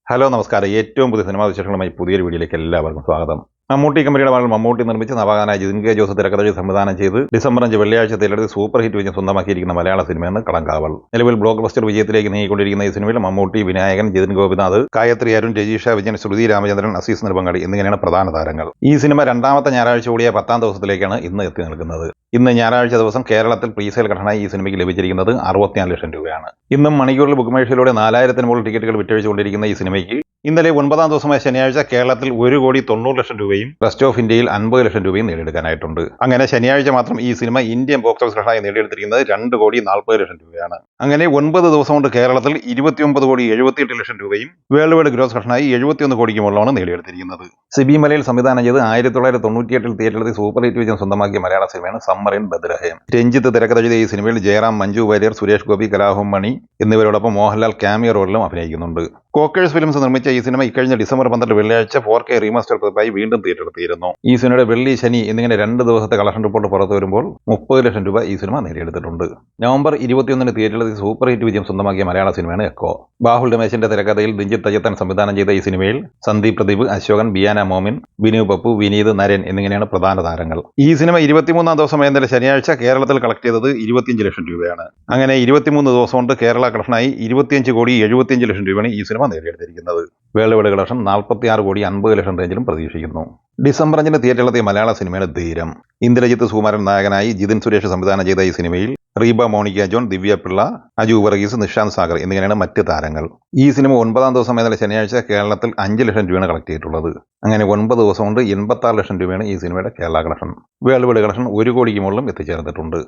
Hello നമസ്കാരം. ഏറ്റവും പുതിയ സിനിമാ വിശേഷങ്ങളുമായി പുതിയൊരു വീഡിയോയിലേക്ക് എല്ലാവർക്കും സ്വാഗതം. മമ്മൂട്ടി കമ്പനിയുടെ മകൾ മമ്മൂട്ടി നിർമ്മിച്ച് നവാഗതനായ ജിതിൻ കെ ജോസ് തിരക്കഥ സംവിധാനം ചെയ്ത് ഡിസംബർ 5 വെള്ളിയാഴ്ച തിയേറ്ററിൽ സൂപ്പർ ഹിറ്റ് വിജയം സ്വന്തമാക്കിയിരിക്കുന്ന മലയാള സിനിമയാണ് കളങ്കാവൽ. നിലവിൽ ബ്ലോക്ക് ബസ്റ്റർ വിജയത്തിലേക്ക് നീങ്ങിക്കൊണ്ടിരിക്കുന്ന ഈ സിനിമയിൽ മമ്മൂട്ടി, വിനായകൻ, ജിതിൻ ഗോപിനാഥ്, ഗായത്രി അരുൺ, രജീഷ വിജയൻ, ശ്രുതി രാമചന്ദ്രൻ, അസീസ് നെടുമ്പങ്ങാടി എന്നിങ്ങനെയാണ് പ്രധാന താരങ്ങൾ. ഈ സിനിമ രണ്ടാമത്തെ ഞായറാഴ്ച കൂടിയ 10ാം ദിവസത്തിലേക്കാണ് ഇന്ന് എത്തി നിൽക്കുന്നത്. ഇന്ന് ഞായറാഴ്ച ദിവസം കേരളത്തിൽ പ്രീസെയിൽ ഘടനയായി ഈ സിനിമയ്ക്ക് ലഭിച്ചിരിക്കുന്നത് 64 ലക്ഷം രൂപയാണ്. ഇന്നും മണിക്കൂറിൽ ബുക്ക് മൈ ഷോയിലൂടെ 4000-ന് മുകളിൽ ടിക്കറ്റുകൾ വിറ്റഴിച്ചുകൊണ്ടിരിക്കുന്ന ഈ സിനിമയ്ക്ക് ഇന്നലെ 9ാം ദിവസമായ ശനിയാഴ്ച കേരളത്തിൽ 1,90,00,000 രൂപയും റെസ്റ്റ് ഓഫ് ഇന്ത്യയിൽ 50 ലക്ഷം രൂപയും നേടിയെടുക്കാനായിട്ടുണ്ട്. അങ്ങനെ ശനിയാഴ്ച മാത്രം ഈ സിനിമ ഇന്ത്യൻ ബോക്സ് ഓഫീസ് ഘടനയായി നേടിയെടുത്തിരിക്കുന്നത് 2,40,00,000 രൂപയാണ്. അങ്ങനെ 9 ദിവസം കൊണ്ട് കേരളത്തിൽ 29,78,00,000 രൂപയും വേൾഡ് വൈഡ് ഗ്രോസ് ഘടനയായി 71 കോടിക്ക് മുകളിലാണ് നേടിയെടുത്തിരിക്കുന്നത്. സിബി മലയിൽ സംവിധാനം ചെയ്ത് 1998 തിയേറ്ററിൽ സൂപ്പർ ഹിറ്റ് വിജയം സ്വന്തമാക്കിയ മലയാള സിനിമയാണ് സമ്മർ ഇൻ ബദ്രഹേം. രഞ്ജിത്ത് തിരക്കഥ ചെയ്ത ഈ സിനിമയിൽ ജയറാം, മഞ്ജു വാര്യർ, സുരേഷ് ഗോപി, കലാഭവൻ മണി എന്നിവരോടൊപ്പം മോഹൻലാൽ ക്യാമിയോ റോളിലും അഭിനയിക്കുന്നുണ്ട്. കോക്കേഴ്സ് ഫിലിംസ് നിർമ്മിച്ച ഈ സിനിമ ഇക്കഴിഞ്ഞ ഡിസംബർ 12 വെള്ളിയാഴ്ച 4K റീമാസ്റ്റർ പതിപ്പായി വീണ്ടും തിയേറ്ററിലെത്തിയിരുന്നു. ഈ സിനിമയുടെ വെള്ളി, ശനി എന്നിങ്ങനെ 2 ദിവസത്തെ കളക്ഷൻ റിപ്പോർട്ട് പുറത്തു വരുമ്പോൾ 30 ലക്ഷം രൂപ ഈ സിനിമ നേടിയെടുത്തിട്ടുണ്ട്. നവംബർ 21 തിയേറ്ററിലെത്തി സൂപ്പർ ഹിറ്റ് വിജയം സ്വന്തമാക്കിയ മലയാള സിനിമയാണ് എക്കോ. ബാഹുൽ രമേശിന്റെ തിരക്കഥയിൽ രഞ്ജിത്ത് അയ്യത്തൻ സംവിധാനം ചെയ്ത ഈ സിനിമയിൽ സന്ദീപ് പ്രദീപ്, അശോകൻ, ബിയാന മോമിൻ, ബിനു പപ്പു, വിനീത്, നരൻ എന്നിങ്ങനെയാണ് പ്രധാന താരങ്ങൾ. ഈ സിനിമ 23ാം ദിവസമായ ഇന്നലെ ശനിയാഴ്ച കേരളത്തിൽ കളക്ട് ചെയ്തത് 25 ലക്ഷം രൂപയാണ്. അങ്ങനെ 23 ദിവസം കൊണ്ട് കേരള കളക്ഷനായി 25,75 ലക്ഷം രൂപയാണ് ഈ സിനിമ നേടിയെടുത്തിരിക്കുന്നത്. വേൾഡ് വൈഡ് കളക്ഷൻ 46,50,00,000 റേഞ്ചിലും പ്രതീക്ഷിക്കുന്നു. ഡിസംബർ 5 തിയേറ്ററിലെത്തിയ മലയാള സിനിമയുടെ ധീരം. ഇന്ദ്രജിത്ത് സുകുമാരൻ നായകനായി ജിതിൻ സുരേഷ് സംവിധാനം ചെയ്ത ഈ സിനിമയിൽ റീബ മോണിക്ക ജോൺ, ദിവ്യ പിള്ള, അജു വർഗീസ്, നിഷാന്ത് സാഗർ എന്നിങ്ങനെയാണ് മറ്റ് താരങ്ങൾ. ഈ സിനിമ 9ാം ദിവസം ഇന്നലെ ശനിയാഴ്ച കേരളത്തിൽ 5 ലക്ഷം രൂപയാണ് കളക്ട് ചെയ്തിട്ടുള്ളത്. അങ്ങനെ 9 ദിവസം കൊണ്ട് 86 ലക്ഷം രൂപയാണ് ഈ സിനിമയുടെ Kerala collection. World wide collection 1 കോടിക്ക് മുകളിലും എത്തിച്ചേർന്നിട്ടുണ്ട്.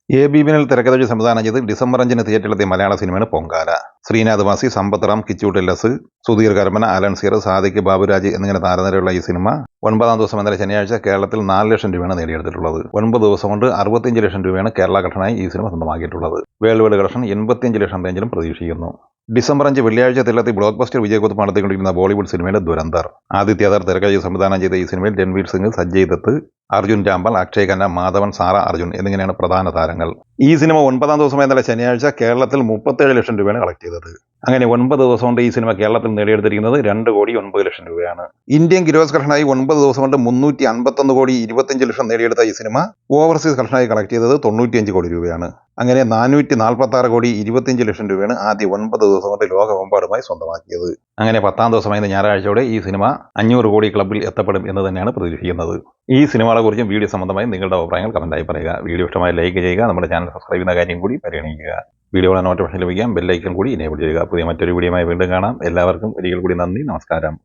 എ.ബി. വിനൽ തിരക്കഥ സംവിധാനം ചെയ്ത് ഡിസംബർ 5 തിയേറ്ററിലെത്തിയ മലയാള സിനിമയാണ് പൊങ്കാല. ശ്രീനാഥ് വാസി, സമ്പത്ത് റാം, കിച്ചു ടെല്ലസ്, സുധീർ കർമ്മന, അലൻ സീർ, സാദിഖ് ബാബുരാജ് എന്നിങ്ങനെ താരനിരയുള്ള ഈ സിനിമ 9ാം ദിവസം ഇന്നലെ ശനിയാഴ്ച കേരളത്തിൽ 4 ലക്ഷം രൂപയാണ് നേടിയെടുത്തിട്ടുള്ളത്. 9 ദിവസം കൊണ്ട് 65 ലക്ഷം രൂപയാണ് കേരള കളക്ഷനായി ഈ സിനിമ സ്വന്തമാക്കിയിട്ടുള്ളത്. വേൾഡ് വൈഡ് കളക്ഷൻ 85 ലക്ഷം റേഞ്ചിലും പ്രതീക്ഷിക്കുന്നു. ഡിസംബർ 5 വെള്ളിയാഴ്ച തിയേറ്ററിൽ ബ്ലോക്ക് ബസ്റ്റർ വിജയകുത്ത് നടത്തിക്കൊണ്ടിരിക്കുന്ന ബോളിവുഡ് സിനിമയുടെ ദുരന്തർ. ആദിത്യദർ തിരക്കഥ സംവിധാനം ചെയ്ത ഈ സിനിമയിൽ രൺവീർ സിംഗ്, സഞ്ജയ് ദത്ത്, അർജുൻ രാംപാൽ, അക്ഷയ് ഖന്ന, മാധവൻ, സാറ അർജുൻ എന്നിങ്ങനെയാണ് പ്രധാന താരങ്ങൾ. ഈ സിനിമ 9ാം ദിവസമായ ഇന്നലെ ശനിയാഴ്ച കേരളത്തിൽ 37 ലക്ഷം രൂപയാണ് കളക്ട് ചെയ്തത്. അങ്ങനെ 9 ദിവസം കൊണ്ട് ഈ സിനിമ കേരളത്തിൽ നേടിയെടുത്തിരിക്കുന്നത് 2,09,00,000 രൂപയാണ്. ഇന്ത്യൻ ഗ്രോസ് കളക്ഷനായി 9 ദിവസം കൊണ്ട് 351,25,00,000 നേടിയെടുത്ത ഈ സിനിമ ഓവർസീസ് കളക്ഷനായി കളക്ട് ചെയ്തത് 95 കോടി രൂപയാണ്. അങ്ങനെ 446,25,00,000 രൂപയാണ് ആദ്യ 9 ദിവസം കൊണ്ട് ലോകമെമ്പാടുമായി സ്വന്തമാക്കിയത്. അങ്ങനെ 10ാം ദിവസമായ ഞായറാഴ്ചയോടെ ഈ സിനിമ 500 കോടി ക്ലബ്ബിൽ എത്തപ്പെടും എന്ന് തന്നെയാണ് പ്രതീക്ഷിക്കുന്നത്. ഈ സിനിമകളെക്കുറിച്ചും വീഡിയോ സംബന്ധമായി നിങ്ങളുടെ അഭിപ്രായങ്ങൾ കമന്റായി പറയുക. വീഡിയോ ഇഷ്ടമായി ലൈക്ക് ചെയ്യുക. നമ്മുടെ ചാനൽ സബ്സ്ക്രൈബ് ചെയ്യുന്ന കാര്യം കൂടി പരിഗണിക്കുക. വീഡിയോയുടെ നോട്ടിഫിക്കേഷൻ ലഭിക്കാൻ ബെല്ലൈക്കൺ കൂടി എനേബിൾ ചെയ്യുക. പുതിയ മറ്റൊരു വീഡിയോയുമായി വീണ്ടും കാണാം. എല്ലാവർക്കും ഒരിക്കൽ കൂടി നന്ദി, നമസ്കാരം.